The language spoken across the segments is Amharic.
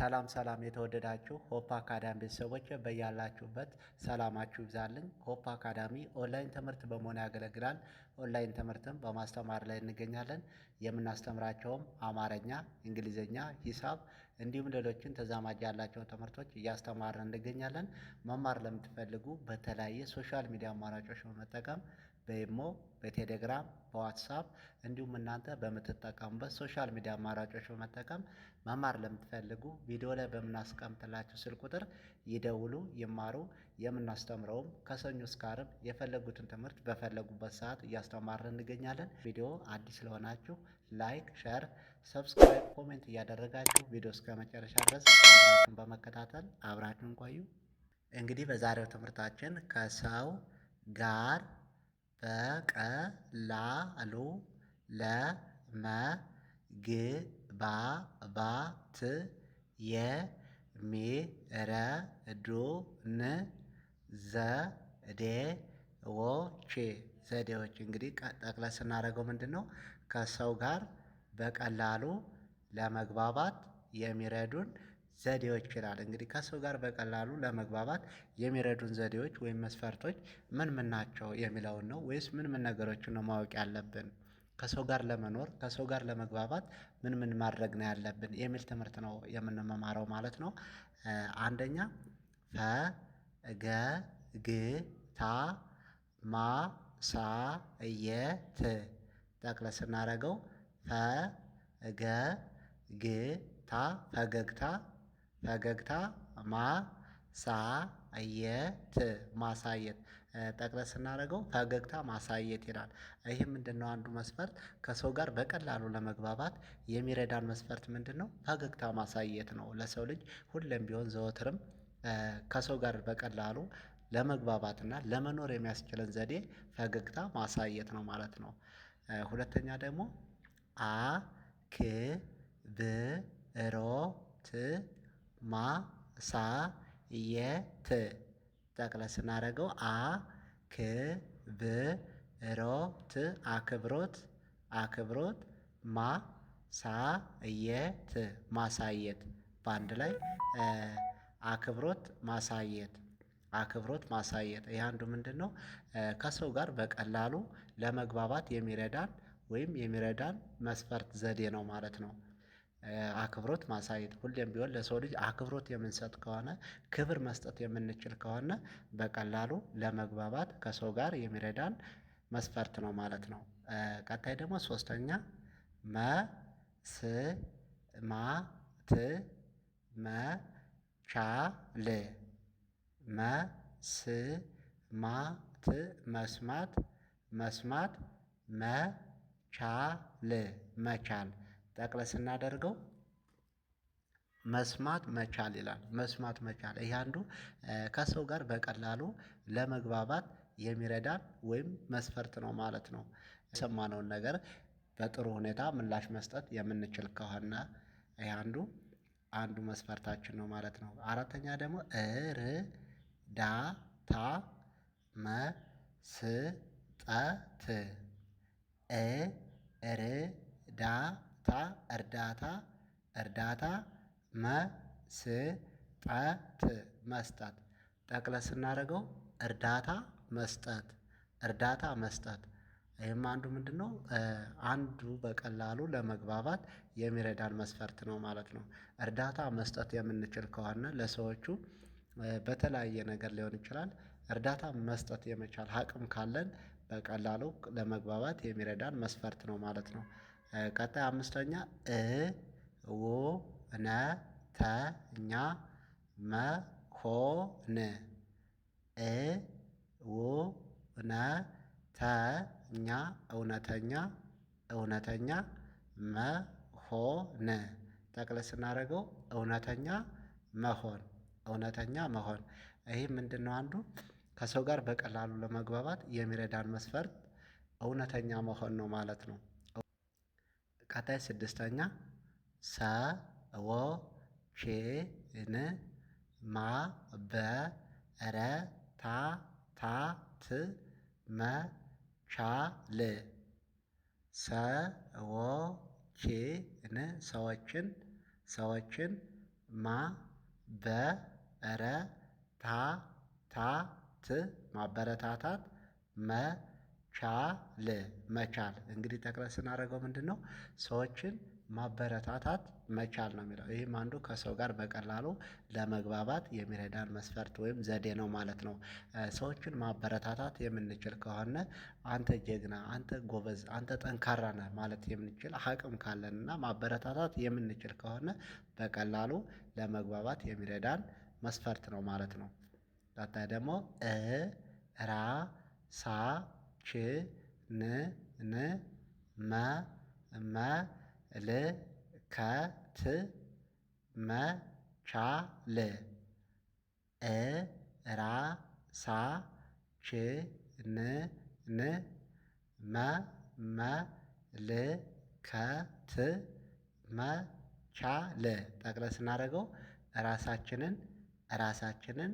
ሰላም ሰላም የተወደዳችሁ ሆፕ አካዳሚ ቤተሰቦች በያላችሁበት ሰላማችሁ ይብዛልኝ። ሆፕ አካዳሚ ኦንላይን ትምህርት በመሆን ያገለግላል። ኦንላይን ትምህርትም በማስተማር ላይ እንገኛለን። የምናስተምራቸውም አማርኛ፣ እንግሊዝኛ፣ ሂሳብ እንዲሁም ሌሎችን ተዛማጅ ያላቸው ትምህርቶች እያስተማርን እንገኛለን። መማር ለምትፈልጉ በተለያየ ሶሻል ሚዲያ አማራጮች በመጠቀም በኢሞ፣ በቴሌግራም፣ በዋትሳፕ እንዲሁም እናንተ በምትጠቀሙበት ሶሻል ሚዲያ አማራጮች በመጠቀም መማር ለምትፈልጉ ቪዲዮ ላይ በምናስቀምጥላችሁ ስልክ ቁጥር ይደውሉ፣ ይማሩ። የምናስተምረውም ከሰኞ እስከ ዓርብ የፈለጉትን ትምህርት በፈለጉበት ሰዓት እያስተማርን እንገኛለን። ቪዲዮ አዲስ ስለሆናችሁ ላይክ፣ ሼር፣ ሰብስክራይብ፣ ኮሜንት እያደረጋችሁ ቪዲዮ እስከ መጨረሻ ድረስ አብራችሁን በመከታተል አብራችሁን ቆዩ። እንግዲህ በዛሬው ትምህርታችን ከሰው ጋር በቀላሉ ለመግባባት የሚረዱን ዘዴዎች እንግዲህ ጠቅለል ስናደርገው ምንድን ነው? ከሰው ጋር በቀላሉ ለመግባባት የሚረዱን ዘዴዎች ይላል። እንግዲህ ከሰው ጋር በቀላሉ ለመግባባት የሚረዱን ዘዴዎች ወይም መስፈርቶች ምን ምን ናቸው የሚለውን ነው። ወይስ ምን ምን ነገሮችን ነው ማወቅ ያለብን? ከሰው ጋር ለመኖር ከሰው ጋር ለመግባባት ምን ምን ማድረግ ነው ያለብን የሚል ትምህርት ነው የምንማማረው ማለት ነው። አንደኛ ፈገግታ ማሳየት። ጠቅለል ስናደርገው ፈገግታ ማሳየት ጠቅለል ስናደርገው ፈገግታ ማሳየት ይላል። ይህ ምንድነው? አንዱ መስፈርት ከሰው ጋር በቀላሉ ለመግባባት የሚረዳን መስፈርት ምንድነው? ፈገግታ ማሳየት ነው። ለሰው ልጅ ሁሌም ቢሆን ዘወትርም ከሰው ጋር በቀላሉ ለመግባባትና ለመኖር የሚያስችለን ዘዴ ፈገግታ ማሳየት ነው ማለት ነው። ሁለተኛ ደግሞ አክብሮት ማሳየት። ጠቅለል ስናደርገው አክብሮት ማሳየት በአንድ ላይ አክብሮት ማሳየት። ይህ አንዱ ምንድን ነው? ከሰው ጋር በቀላሉ ለመግባባት የሚረዳን ወይም የሚረዳን መስፈርት ዘዴ ነው ማለት ነው። አክብሮት ማሳየት ሁሌም ቢሆን ለሰው ልጅ አክብሮት የምንሰጥ ከሆነ ክብር መስጠት የምንችል ከሆነ በቀላሉ ለመግባባት ከሰው ጋር የሚረዳን መስፈርት ነው ማለት ነው። ቀጣይ ደግሞ ሶስተኛ መስማት መስማት መቻል። ጠቅለል ስናደርገው መስማት መቻል ይላል። መስማት መቻል ይህ አንዱ ከሰው ጋር በቀላሉ ለመግባባት የሚረዳን ወይም መስፈርት ነው ማለት ነው። የሰማነውን ነገር በጥሩ ሁኔታ ምላሽ መስጠት የምንችል ከሆነ ይህ አንዱ መስፈርታችን ነው ማለት ነው። አራተኛ ደግሞ እርዳታ መስጠት። እርዳታ መስጠት። ጠቅለል ስናደርገው እርዳታ መስጠት። ይህም አንዱ ምንድነው? አንዱ በቀላሉ ለመግባባት የሚረዳን መስፈርት ነው ማለት ነው። እርዳታ መስጠት የምንችል ከሆነ ለሰዎቹ በተለያየ ነገር ሊሆን ይችላል። እርዳታ መስጠት የመቻል አቅም ካለን በቀላሉ ለመግባባት የሚረዳን መስፈርት ነው ማለት ነው። ቀጣይ አምስተኛ እውነተኛ መሆን። እውነተኛ መሆን። ጠቅለል ስናደርገው እውነተኛ መሆን። ይህ ምንድነው? አንዱ ከሰው ጋር በቀላሉ ለመግባባት የሚረዳን መስፈርት እውነተኛ መሆን ነው ማለት ነው። ቀጣይ ስድስተኛ ሰዎችን ማበረታታት መቻል። ሰዎችን ማበረታታት ማበረታታት መቻል እንግዲህ ጠቅለል ስናደርገው ምንድነው? ሰዎችን ማበረታታት መቻል ነው የሚለው። ይህም አንዱ ከሰው ጋር በቀላሉ ለመግባባት የሚረዳን መስፈርት ወይም ዘዴ ነው ማለት ነው። ሰዎችን ማበረታታት የምንችል ከሆነ አንተ ጀግና፣ አንተ ጎበዝ፣ አንተ ጠንካራ ነህ ማለት የምንችል አቅም ካለን እና ማበረታታት የምንችል ከሆነ በቀላሉ ለመግባባት የሚረዳን መስፈርት ነው ማለት ነው። ቀጣይ ደግሞ ራ ሳ ች ን ን መ መ ል ከ ት መ ቻ ል ራ ሳ ች ን ን መ መ ል ከ ት መ ቻ ል ጠቅለል ስናደርገው ራሳችንን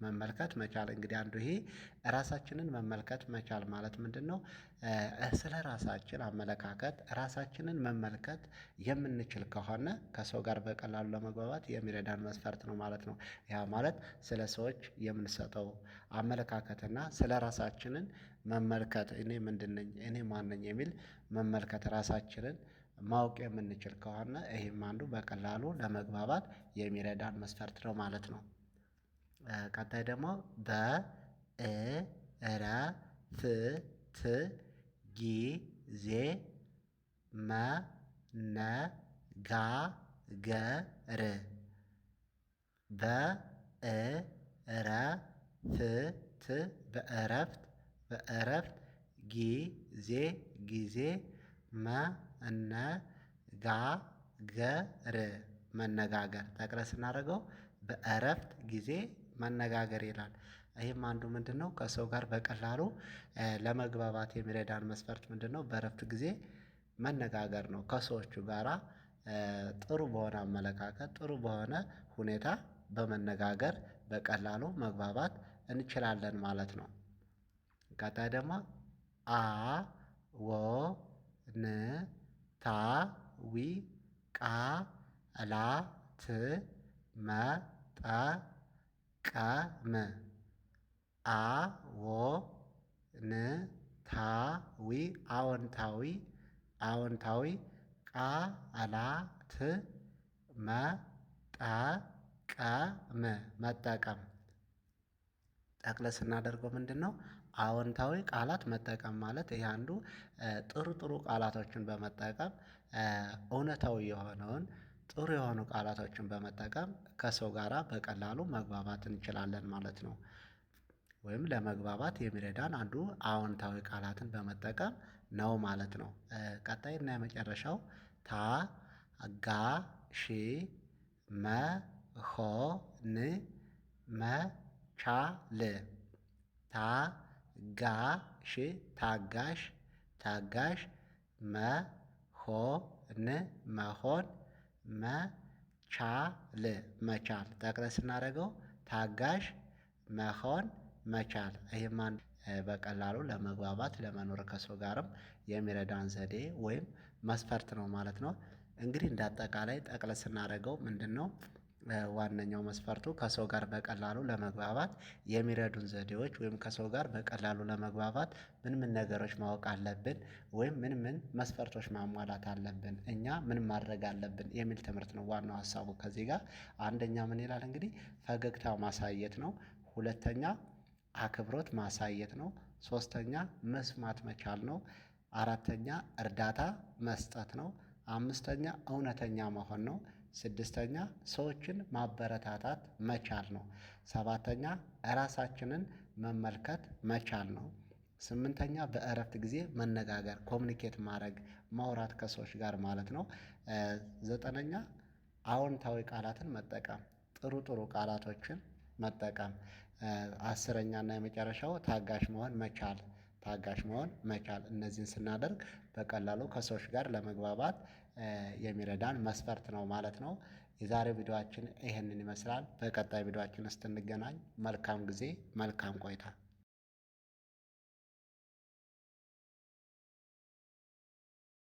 መመልከት መቻል እንግዲህ አንዱ ይሄ ራሳችንን መመልከት መቻል ማለት ምንድነው? ስለ ራሳችን አመለካከት ራሳችንን መመልከት የምንችል ከሆነ ከሰው ጋር በቀላሉ ለመግባባት የሚረዳን መስፈርት ነው ማለት ነው። ያ ማለት ስለ ሰዎች የምንሰጠው አመለካከት እና ስለ ራሳችንን መመልከት እኔ ምንድን ነኝ እኔ ማን ነኝ የሚል መመልከት ራሳችንን ማወቅ የምንችል ከሆነ ይሄም አንዱ በቀላሉ ለመግባባት የሚረዳን መስፈርት ነው ማለት ነው። ቀጣይ ደግሞ በእረፍት ጊዜ መነጋገር በእረፍት ጊዜ መነጋገር ጠቅለል ስናደርገው በእረፍት ጊዜ መነጋገር ይላል። ይህም አንዱ ምንድነው? ከሰው ጋር በቀላሉ ለመግባባት የሚረዳን መስፈርት ምንድነው? በእረፍት ጊዜ መነጋገር ነው። ከሰዎቹ ጋራ ጥሩ በሆነ አመለካከት ጥሩ በሆነ ሁኔታ በመነጋገር በቀላሉ መግባባት እንችላለን ማለት ነው። ቀጣይ ደግሞ አዎንታዊ ቃላት መጠቀም አዎንታዊ ቃላት መጠቀም ጠቅለል ስናደርገው ምንድነው? አዎንታዊ ቃላት መጠቀም ማለት ይሄ አንዱ ጥሩ ጥሩ ቃላቶችን በመጠቀም እውነታዊ የሆነውን ጥሩ የሆኑ ቃላቶችን በመጠቀም ከሰው ጋራ በቀላሉ መግባባት እንችላለን ማለት ነው። ወይም ለመግባባት የሚረዳን አንዱ አዎንታዊ ቃላትን በመጠቀም ነው ማለት ነው። ቀጣይ እና የመጨረሻው ታጋሽ መሆን መቻል ታጋሽ መሆን መቻል ጠቅለል ስናደርገው ታጋሽ መሆን መቻል ይሄም አንዱ በቀላሉ ለመግባባት ለመኖር ከሰው ጋርም የሚረዳን ዘዴ ወይም መስፈርት ነው ማለት ነው። እንግዲህ እንደ አጠቃላይ ጠቅለል ስናደርገው ምንድነው? ዋነኛው መስፈርቱ ከሰው ጋር በቀላሉ ለመግባባት የሚረዱን ዘዴዎች ወይም ከሰው ጋር በቀላሉ ለመግባባት ምን ምን ነገሮች ማወቅ አለብን ወይም ምን ምን መስፈርቶች ማሟላት አለብን እኛ ምን ማድረግ አለብን የሚል ትምህርት ነው። ዋናው ሀሳቡ ከዚህ ጋር አንደኛ ምን ይላል እንግዲህ ፈገግታ ማሳየት ነው። ሁለተኛ አክብሮት ማሳየት ነው። ሶስተኛ መስማት መቻል ነው። አራተኛ እርዳታ መስጠት ነው። አምስተኛ እውነተኛ መሆን ነው። ስድስተኛ ሰዎችን ማበረታታት መቻል ነው። ሰባተኛ ራሳችንን መመልከት መቻል ነው። ስምንተኛ በእረፍት ጊዜ መነጋገር ኮሚኒኬት ማድረግ ማውራት ከሰዎች ጋር ማለት ነው። ዘጠነኛ አዎንታዊ ቃላትን መጠቀም ጥሩ ጥሩ ቃላቶችን መጠቀም። አስረኛ እና የመጨረሻው ታጋሽ መሆን መቻል እነዚህን ስናደርግ በቀላሉ ከሰዎች ጋር ለመግባባት የሚረዳን መስፈርት ነው ማለት ነው። የዛሬው ቪዲዮአችን ይሄንን ይመስላል። በቀጣይ ቪዲዮአችን እስክንገናኝ መልካም ጊዜ መልካም ቆይታ